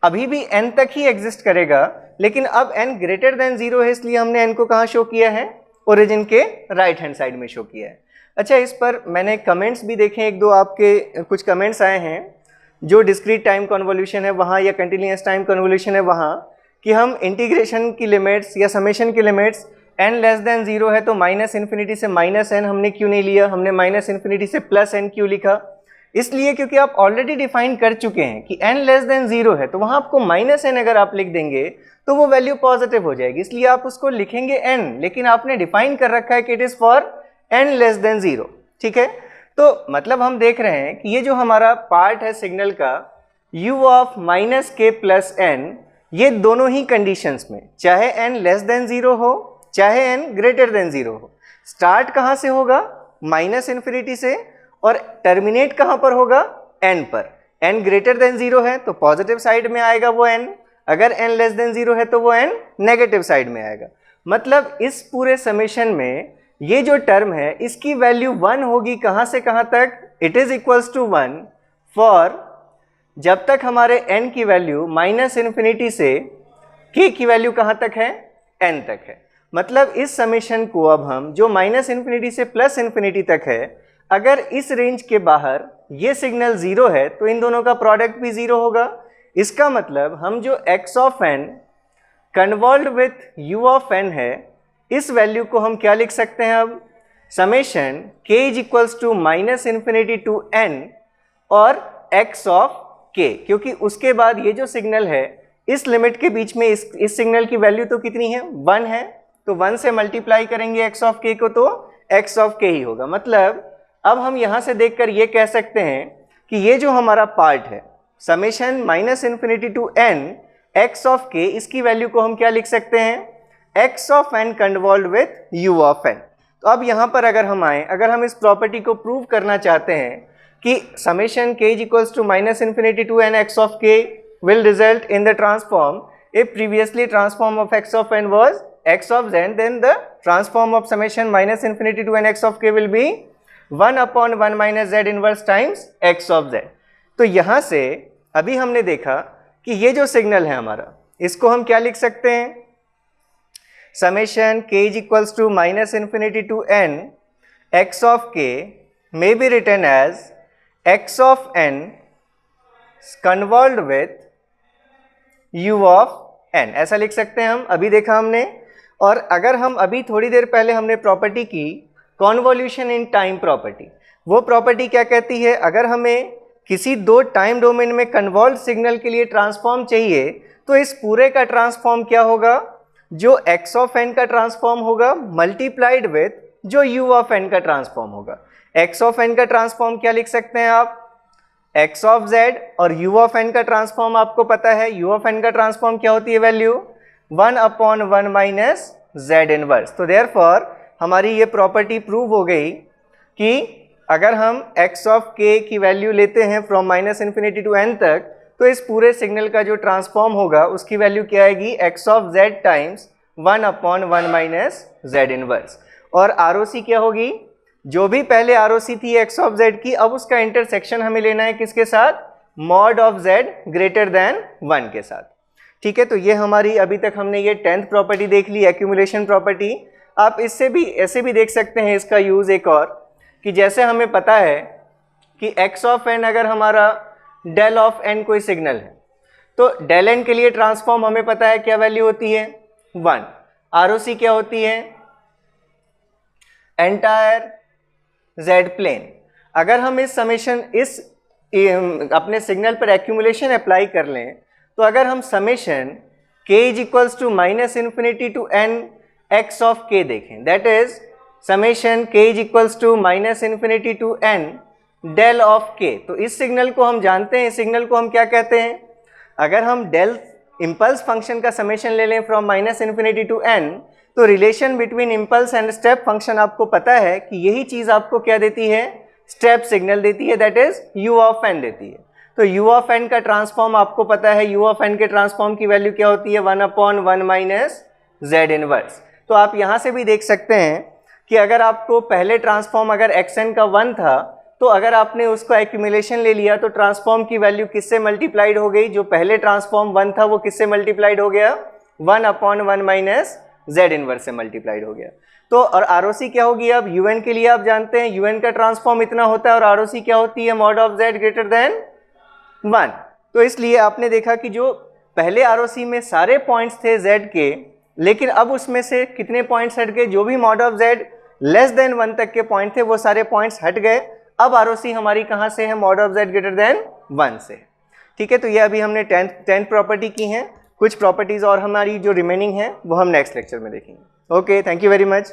अभी भी n तक ही एग्जिस्ट करेगा, लेकिन अब n ग्रेटर देन 0 है, इसलिए हमने n को कहाँ शो किया है, ओरिजिन के राइट हैंड साइड में शो किया है। अच्छा, इस पर मैंने कमेंट्स भी देखे, एक दो आपके कुछ कमेंट्स आए हैं जो डिस्क्रीट टाइम कन्वोल्यूशन है वहाँ या कंटिन्यूअस टाइम कन्वोल्यूशन है वहाँ, कि हम इंटीग्रेशन की लिमिट्स या समेशन की लिमिट्स n लेस देन 0 है तो माइनस इन्फिनिटी से माइनस n हमने क्यों नहीं लिया, हमने माइनस इन्फिनिटी से प्लस n क्यों लिखा। इसलिए क्योंकि आप ऑलरेडी डिफाइन कर चुके हैं कि n लेस देन 0 है, तो वहाँ आपको माइनस n अगर आप लिख देंगे तो वो वैल्यू पॉजिटिव हो जाएगी, इसलिए आप उसको लिखेंगे n, लेकिन आपने डिफाइन कर रखा है कि it is for n less than 0। ठीक है, तो मतलब हम देख रहे हैं कि ये जो हमारा पार्ट है सिग्नल का u of minus K plus N, ये दोनों ही कंडीशंस में, चाहे n लेस देन 0 हो चाहे n ग्रेटर देन 0 हो, स्टार्ट कहाँ से होगा, माइनस इन्फिनिटी से, और टर्मिनेट कहाँ पर होगा, n पर। n ग्रेटर देन 0 है तो पॉजिटिव साइड में आएगा वो n, अगर n लेस देन 0 है तो वो n नेगेटिव साइड में आएगा। मतलब इस पूरे समेशन में ये जो टर्म है इसकी वैल्यू 1 होगी कहाँ से कहाँ तक, it is equals to 1 for जब तक हमारे n की वैल्यू माइनस इन्फिनिटी से k की वैल्यू कहाँ तक है, n तक है। मतलब इस समेशन को अब हम जो माइनस इन्फिनिटी से प्लस इन्फिनिटी तक है, अगर इस रेंज के बाहर ये सिग्नल 0 है तो इन दोनों का प्रोडक्ट भी 0 होगा। इसका मतलब हम जो x of n convolve with u of n है, इस वैल्यू को हम क्या लिख सकते हैं, अब summation k is equals to minus infinity to n और x ऑफ k, क्योंकि उसके बाद ये जो सिग्नल है इस लिमिट के बीच में इस सिग्नल की वैल्यू तो कितनी है, 1 है, तो 1 से मल्टीप्लाई करेंगे x ऑफ k को तो x ऑफ k ही होगा। मतलब अब हम यहाँ से देखकर ये कह सकते हैं कि ये जो हमारा पार्ट है summation minus infinity to n x of k, इसकी वैल्यू को हम क्या लिख सकते हैं, x of n convolve with u of n। तो अब यहाँ पर अगर हम आए, अगर हम इस प्रॉपर्टी को प्रूव करना चाहते हैं कि summation k is equals to minus infinity to n x of k will result in the transform if previously transform of x of n was x of z, then the transform of summation minus infinity to n x of k will be 1 upon 1 minus z inverse times x of z। तो यहाँ से अभी हमने देखा कि ये जो signal है हमारा, इसको हम क्या लिख सकते हैं, summation k is equals to minus infinity to n x of k may be written as x of n convolved with u of n, ऐसा लिख सकते हैं हम, अभी देखा हमने। और अगर हम अभी थोड़ी देर पहले हमने प्रॉपर्टी की कॉन्वोल्यूशन इन टाइम प्रॉपर्टी, वो प्रॉपर्टी क्या कहती है, अगर हमें किसी दो टाइम डोमेन में कन्वॉल्व सिग्नल के लिए ट्रांसफॉर्म चाहिए तो इस पूरे का ट्रांसफॉर्म क्या होगा, जो x ऑफ n का ट्रांसफॉर्म होगा मल्टीप्लाइड विथ जो u ऑफ n का ट्रांसफॉर्म होगा। x ऑफ n का ट्रांसफॉर्म क्या लिख सकते हैं आप, x ऑफ z, और u ऑफ n का ट्रांसफॉर्म आपको पता है, u ऑफ n का ट्रांसफॉर्म क्या होती है value, 1 upon 1 minus z inverse. तो देयरफॉर हमारी ये प्रॉपर्टी प्रूव हो गई कि अगर हम x ऑफ k की वैल्यू लेते हैं from minus infinity to n तक, तो इस पूरे सिग्नल का जो ट्रांसफॉर्म होगा उसकी वैल्यू क्या आएगी, x of z times 1 upon 1 minus z inverse. और ROC क्या होगी, जो भी पहले ROC थी x ऑफ z की, अब उसका इंटरसेक्शन हमें लेना है किसके साथ, mod of z greater than 1 के साथ। ठीक है, तो ये हमारी अभी तक हमने ये 10th प्रॉपर्टी देख ली, एक्यूमुलेशन प्रॉपर्टी। आप इससे भी ऐसे भी देख सकते हैं इसका यूज़ एक और, कि जैसे हमें पता है कि x ऑफ n अगर हमारा डेल ऑफ n कोई सिग्नल है, तो डेल n के लिए ट्रांसफॉर्म हमें पता है क्या वैल्यू होती है 1। ROC क्या होती है, एंटायर z प्लेन। अगर हम इस समेशन इस अपने सिग्नल पर एक्यूमुलेशन अप्लाई कर लें, तो अगर हम summation k is equals to minus infinity to n x of k देखें, that is summation k is equals to minus infinity to n del of k। तो इस सिग्नल को हम जानते हैं, इस सिग्नल को हम क्या कहते हैं, अगर हम डेल इम्पल्स फंक्शन का समेशन ले लें from minus infinity to n, तो relation between impulse and step function आपको पता है कि यही चीज़ आपको क्या देती है, स्टेप सिग्नल देती है, that is u of n देती है। तो u ऑफ n का ट्रांसफॉर्म आपको पता है, u ऑफ n के ट्रांसफॉर्म की वैल्यू क्या होती है 1/1 माइनस z इनवर्स। तो आप यहाँ से भी देख सकते हैं कि अगर आपको पहले ट्रांसफॉर्म अगर xn का 1 था, तो अगर आपने उसको एक्यूमुलेशन ले लिया तो ट्रांसफॉर्म की वैल्यू किससे मल्टीप्लाइड हो गई, जो पहले ट्रांसफॉर्म 1 था वो किससे मल्टीप्लाइड हो गया 1/1 माइनस z इनवर्स से मल्टीप्लाइड हो गया। तो और ROC क्या होगी, अब un के लिए आप जानते हैं un का ट्रांसफॉर्म इतना होता है और ROC क्या होती है mod of z greater than 1। तो इसलिए आपने देखा कि जो पहले ROC में सारे पॉइंट्स थे z के, लेकिन अब उसमें से कितने पॉइंट्स हट गए, जो भी mod of z less than 1 तक के पॉइंट थे वो सारे पॉइंट्स हट गए। अब ROC हमारी कहाँ से है, mod of z greater than 1 से। ठीक है, तो ये अभी हमने 10th प्रॉपर्टी की हैं। कुछ प्रॉपर्टीज और हमारी जो रिमेनिंग है वो हम नेक्स्ट लेक्चर में देखेंगे। Okay, thank you very much.